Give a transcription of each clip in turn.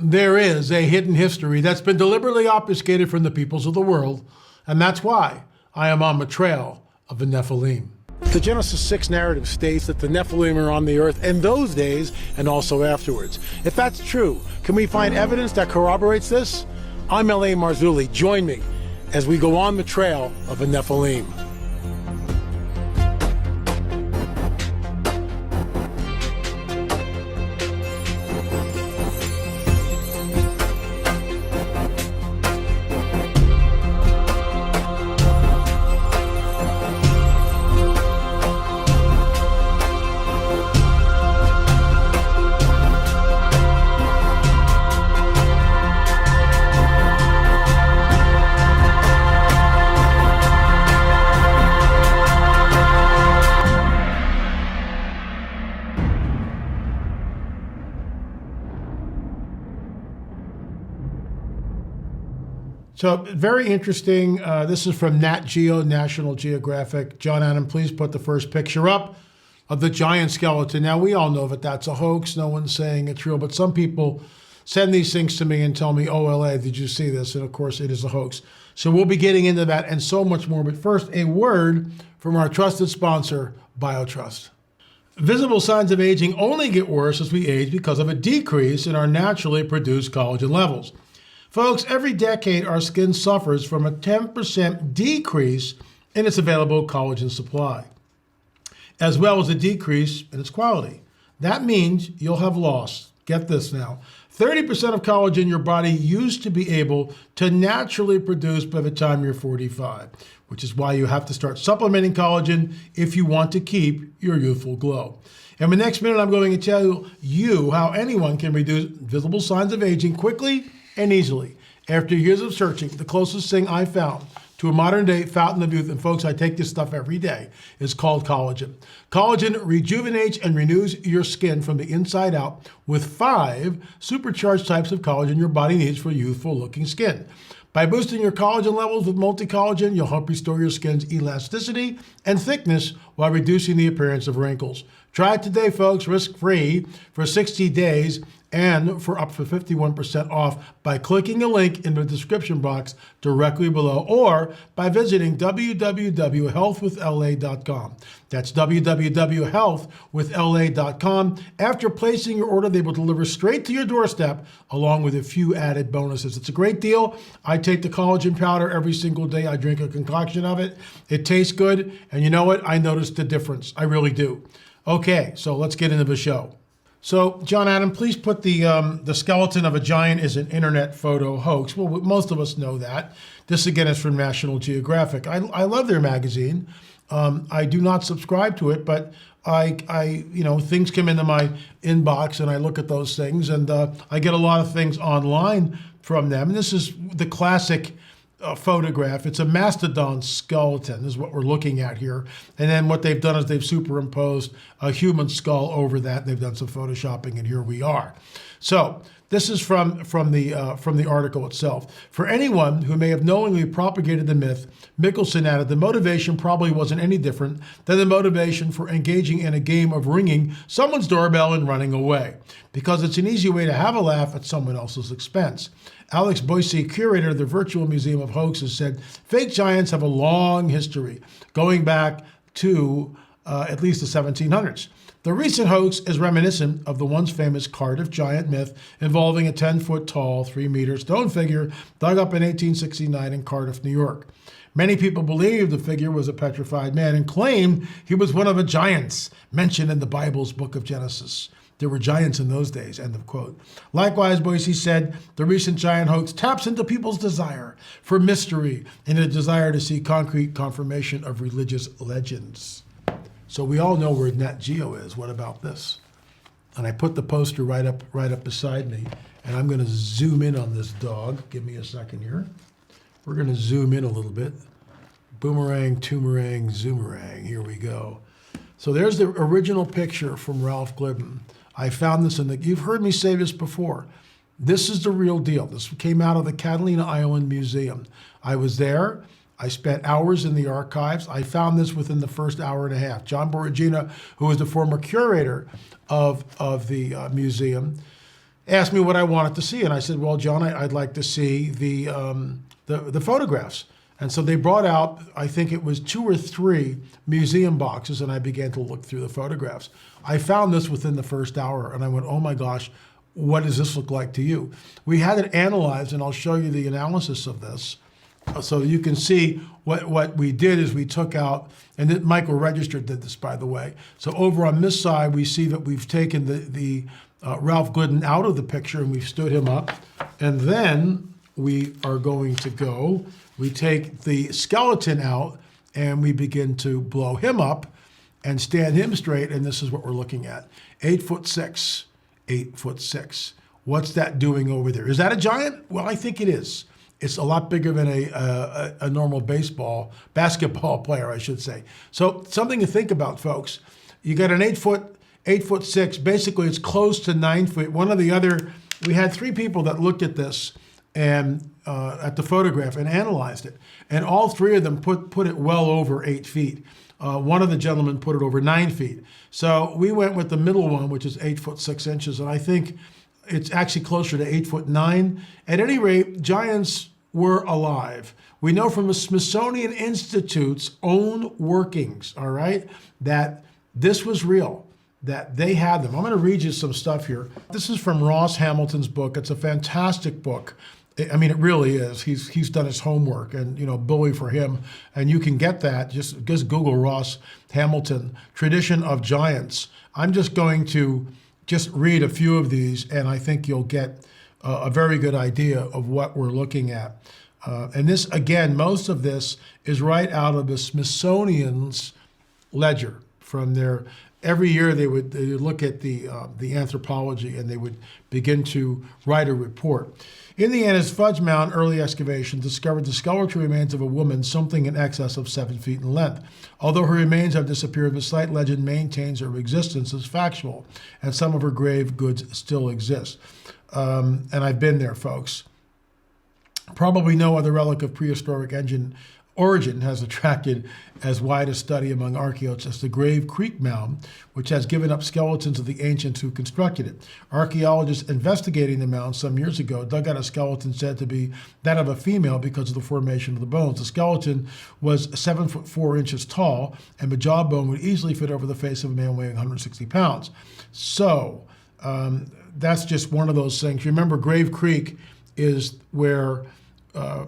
There is a hidden history that's been deliberately obfuscated from the peoples of the world, and that's why I am on the trail of the Nephilim. The Genesis 6 narrative states that the Nephilim are on the earth in those days and also afterwards. If that's true, can we find evidence that corroborates this? I'm L.A. Marzulli. Join me as we go on the trail of the Nephilim. So very interesting. This is from Nat Geo, National Geographic. John Adam, please put the first picture up of the giant skeleton. Now, we all know that that's a hoax. No one's saying it's real, but some people send these things to me and tell me, oh, LA, did you see this? And of course, it is a hoax. So we'll be getting into that and so much more. But first, a word from our trusted sponsor, BioTrust. Visible signs of aging only get worse as we age because of a decrease in our naturally produced collagen levels. Folks, every decade our skin suffers from a 10% decrease in its available collagen supply, as well as a decrease in its quality. That means you'll have lost, get this now, 30% of collagen your body used to be able to naturally produce by the time you're 45, which is why you have to start supplementing collagen if you want to keep your youthful glow. In the next minute, I'm going to tell you how anyone can reduce visible signs of aging quickly and easily. After years of searching, the closest thing I found to a modern-day fountain of youth, and folks, I take this stuff every day, is called collagen. Collagen rejuvenates and renews your skin from the inside out with 5 supercharged types of collagen your body needs for youthful-looking skin. By boosting your collagen levels with multi-collagen, you'll help restore your skin's elasticity and thickness while reducing the appearance of wrinkles. Try it today, folks, risk-free for 60 days and for up to 51% off by clicking a link in the description box directly below or by visiting www.healthwithla.com. That's www.healthwithla.com. After placing your order, they will deliver straight to your doorstep along with a few added bonuses. It's a great deal. I take the collagen powder every single day. I drink a concoction of it. It tastes good. And you know what? I noticed the difference. I really do. Okay, so let's get into the show. So, John Adam, please put the skeleton of a giant is an internet photo hoax. Well, most of us know that. This, again, is from National Geographic. I love their magazine. I do not subscribe to it, but things come into my inbox and I look at those things, and I get a lot of things online from them. And this is the classic photograph. It's a mastodon skeleton is what we're looking at here. And then what they've done is they've superimposed a human skull over that. They've done some photoshopping, and here we are. So this is from the article itself. For anyone who may have knowingly propagated the myth, Mickelson added the motivation probably wasn't any different than the motivation for engaging in a game of ringing someone's doorbell and running away, because it's an easy way to have a laugh at someone else's expense. Alex Boise, curator of the Virtual Museum of Hoaxes, said fake giants have a long history, going back to at least the 1700s. The recent hoax is reminiscent of the once famous Cardiff giant myth involving a 10-foot tall, 3-meter stone figure dug up in 1869 in Cardiff, New York. Many people believed the figure was a petrified man and claimed he was one of the giants mentioned in the Bible's book of Genesis. There were giants in those days, end of quote. Likewise, Boise said, the recent giant hoax taps into people's desire for mystery and a desire to see concrete confirmation of religious legends. So we all know where Nat Geo is. What about this? And I put the poster right up beside me, and I'm going to zoom in on this dog. Give me a second here. We're going to zoom in a little bit. Boomerang, toomerang, zoomerang. Here we go. So there's the original picture from Ralph Glidden. I found this you've heard me say this before. This is the real deal. This came out of the Catalina Island Museum. I was there. I spent hours in the archives. I found this within the first hour and a half. John Boragina, who was the former curator of the museum, asked me what I wanted to see. And I said, well, John, I'd like to see the photographs. And so they brought out, I think it was 2 or 3 museum boxes, and I began to look through the photographs. I found this within the first hour, and I went, oh my gosh, what does this look like to you? We had it analyzed, and I'll show you the analysis of this. So you can see what we did is we took out, and Michael Register did this, by the way. So over on this side, we see that we've taken the Ralph Glidden out of the picture, and we've stood him up. And then we are going to go, we take the skeleton out, and we begin to blow him up and stand him straight, and this is what we're looking at. 8'6", 8'6". What's that doing over there? Is that a giant? Well, I think it is. It's a lot bigger than a normal basketball player, I should say. So something to think about, folks. You got an 8'6". Basically, it's close to 9 feet. We had 3 people that looked at this and at the photograph and analyzed it, and all 3 of them put it well over 8 feet. One of the gentlemen put it over 9 feet. So we went with the middle one, which is 8'6", and I think it's actually closer to 8'9". At any rate, giants were alive. We know from the Smithsonian Institute's own workings, all right, that this was real, that they had them. I'm going to read you some stuff here. This is from Ross Hamilton's book. It's a fantastic book. I mean, it really is. He's done his homework, and bully for him. And you can get that. Just Google Ross Hamilton, Tradition of Giants. I'm just going to read a few of these, and I think you'll get a very good idea of what we're looking at. And this, again, most of this is right out of the Smithsonian's ledger from their. Every year they would look at the anthropology, and they would begin to write a report. Indiana's Fudge Mound early excavation discovered the skeletal remains of a woman something in excess of 7 feet in length. Although her remains have disappeared, the site legend maintains her existence as factual, and some of her grave goods still exist. And I've been there, folks. Probably no other relic of prehistoric origin has attracted as wide a study among archaeologists as the Grave Creek Mound, which has given up skeletons of the ancients who constructed it. Archaeologists investigating the mound some years ago dug out a skeleton said to be that of a female because of the formation of the bones. The skeleton was 7'4" tall, and the jawbone would easily fit over the face of a man weighing 160 pounds. So that's just one of those things. Remember, Grave Creek is where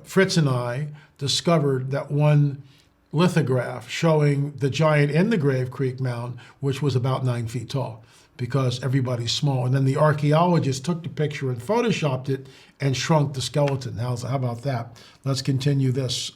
Fritz and I discovered that one lithograph showing the giant in the Grave Creek Mound, which was about 9 feet tall, because everybody's small. And then the archaeologist took the picture and photoshopped it and shrunk the skeleton. How about that? Let's continue this.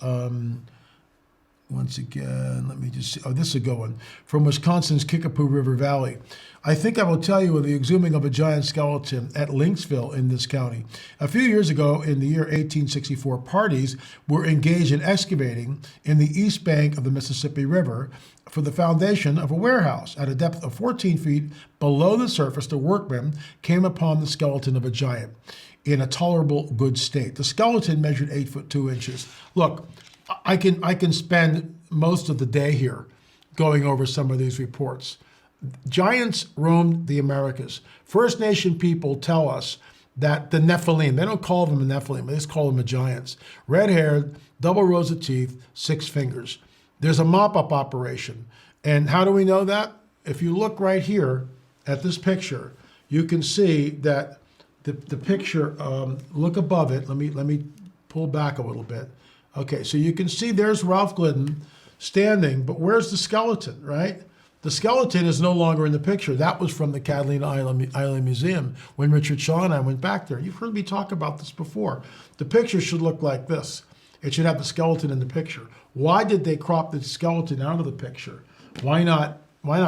Once again, let me just see. Oh, this is a good one. From Wisconsin's Kickapoo River Valley. I think I will tell you of the exhuming of a giant skeleton at Lynxville in this county. A few years ago, in the year 1864, parties were engaged in excavating in the east bank of the Mississippi River for the foundation of a warehouse. At a depth of 14 feet below the surface, the workmen came upon the skeleton of a giant in a tolerable good state. The skeleton measured 8'2". Look, I can spend most of the day here going over some of these reports. Giants roamed the Americas. First Nation people tell us that the NEPHILIM, they don't call them a NEPHILIM, they just call them the giants. Red-haired, double rows of teeth, 6 fingers. There's a mop-up operation. And how do we know that? If you look right here at this picture, you can see that the picture, look above it. Let me pull back a little bit. Okay, so you can see there's Ralph Glidden standing, but where's the skeleton, right? The skeleton is no longer in the picture. That was from the Catalina Island Museum when Richard Shaw and I went back there. You've heard me talk about this before. The picture should look like this. It should have the skeleton in the picture. Why did they crop the skeleton out of the picture? Why not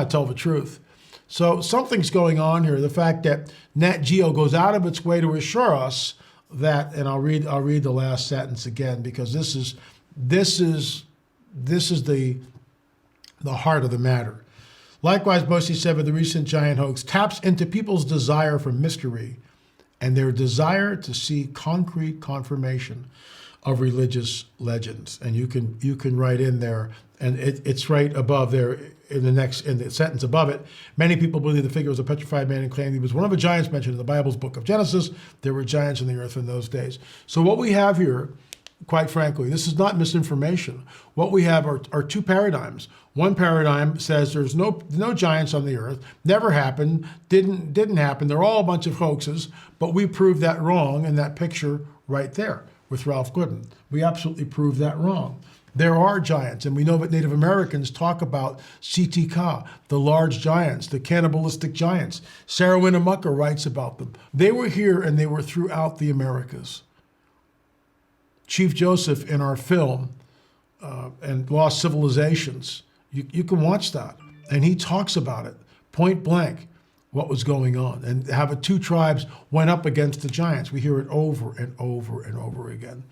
tell the truth? So something's going on here. The fact that Nat Geo goes out of its way to assure us that, and I'll read the last sentence again, because this is the heart of the matter. Likewise, Bosie said the recent giant hoax taps into people's desire for mystery and their desire to see concrete confirmation of religious legends. And you can write in there, and it's right above there in the sentence above it. Many people believe the figure was a petrified man and claimed he was one of the giants mentioned in the Bible's book of Genesis. There were giants in the earth in those days. So what we have here, quite frankly, this is not misinformation. What we have are two paradigms. One paradigm says there's no giants on the earth, never happened, didn't happen. They're all a bunch of hoaxes, but we proved that wrong in that picture right there with Ralph Gooden. We absolutely proved that wrong. There are giants, and we know that Native Americans talk about Sitka, the large giants, the cannibalistic giants. Sarah Winnemucca writes about them. They were here and they were throughout the Americas. Chief Joseph in our film, and Lost Civilizations, you can watch that. And he talks about it, point blank, what was going on, and how the two tribes went up against the giants. We hear it over and over and over again.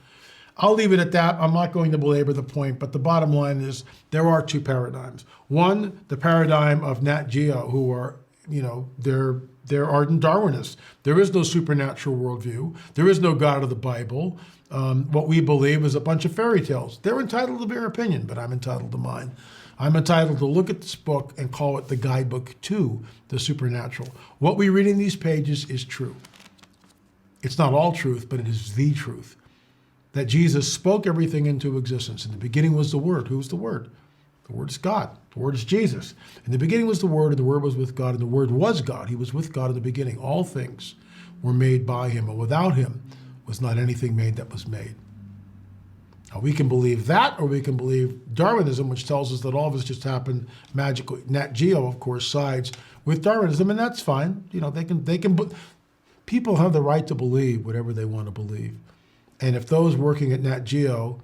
I'll leave it at that. I'm not going to belabor the point, but the bottom line is there are two paradigms. One, the paradigm of Nat Geo, who are, they're ardent Darwinists. There is no supernatural worldview. There is no God of the Bible. What we believe is a bunch of fairy tales. They're entitled to their opinion, but I'm entitled to mine. I'm entitled to look at this book and call it the guidebook to the supernatural. What we read in these pages is true. It's not all truth, but it is the truth. That Jesus spoke everything into existence. In the beginning was the Word. Who's the Word? The Word is God. The Word is Jesus. In the beginning was the Word, and the Word was with God, and the Word was God. He was with God in the beginning. All things were made by him, and without him was not anything made that was made. Now, we can believe that, or we can believe Darwinism, which tells us that all of this just happened magically. Nat Geo, of course, sides with Darwinism, and that's fine. People have the right to believe whatever they want to believe. And if those working at Nat Geo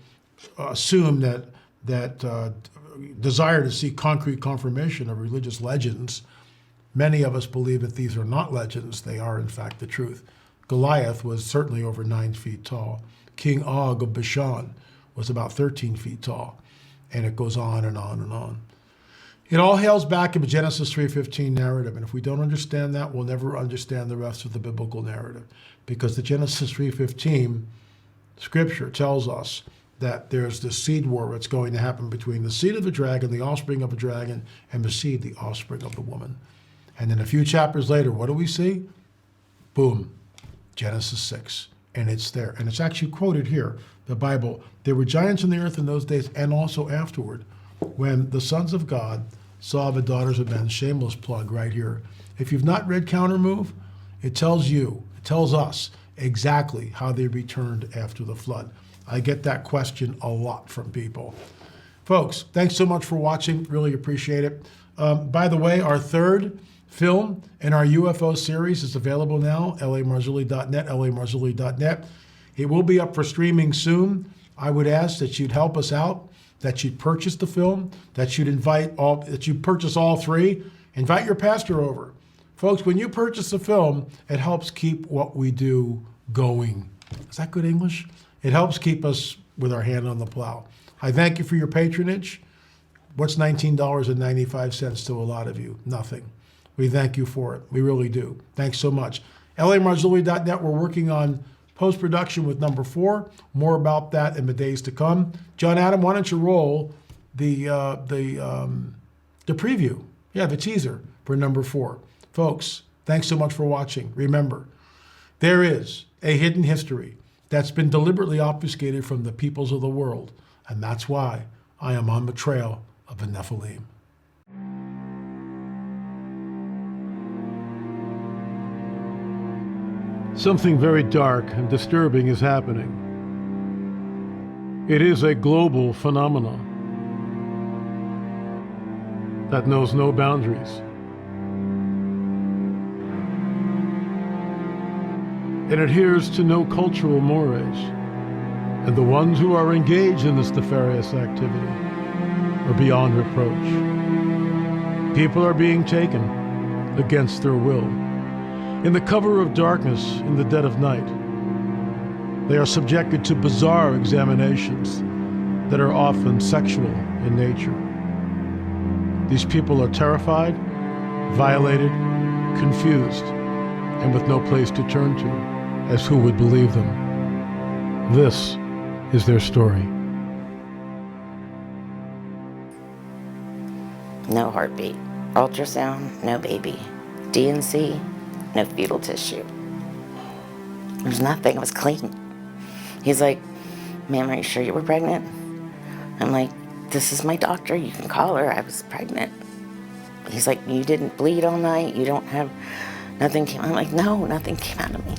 assume that desire to see concrete confirmation of religious legends, many of us believe that these are not legends. They are, in fact, the truth. Goliath was certainly over 9 feet tall. King Og of Bashan was about 13 feet tall. And it goes on and on and on. It all hails back in the Genesis 3:15 narrative. And if we don't understand that, we'll never understand the rest of the biblical narrative. Because the Genesis 3:15 Scripture tells us that there's this seed war that's going to happen between the seed of the dragon, the offspring of the dragon, and the seed, the offspring of the woman. And then a few chapters later, what do we see? Boom, Genesis 6. And it's there. And it's actually quoted here, the Bible. There were giants in the earth in those days and also afterward, when the sons of God saw the daughters of men. Shameless plug right here. If you've not read Counter Move, it tells us exactly how they returned after the flood. I get that question a lot from people. Folks, thanks so much for watching. Really appreciate it. By the way, our third film in our UFO series is available now, lamarzulli.net, lamarzulli.net. It will be up for streaming soon. I would ask that you'd help us out, that you'd purchase the film, that you'd purchase all three. Invite your pastor over. Folks, when you purchase the film, it helps keep what we do going. Is that good English? It helps keep us with our hand on the plow. I thank you for your patronage. What's $19.95 to a lot of you? Nothing. We thank you for it. We really do. Thanks so much. lamarzulli.net, we're working on post-production with number 4. More about that in the days to come. John Adam, why don't you roll the preview? Yeah, the teaser for number 4. Folks, thanks so much for watching. Remember, there is a hidden history that's been deliberately obfuscated from the peoples of the world, and that's why I am on the trail of the NEPHILIM. Something very dark and disturbing is happening. It is a global phenomenon that knows no boundaries. It adheres to no cultural mores, and the ones who are engaged in this nefarious activity are beyond reproach. People are being taken against their will. In the cover of darkness, in the dead of night, they are subjected to bizarre examinations that are often sexual in nature. These people are terrified, violated, confused, and with no place to turn to, as who would believe them? This is their story. No heartbeat. Ultrasound, no baby. DNC, no fetal tissue. There's nothing. It was clean. He's like, ma'am, are you sure you were pregnant? I'm like, this is my doctor. You can call her. I was pregnant. He's like, you didn't bleed all night. You don't have, nothing came. I'm like, no, nothing came out of me.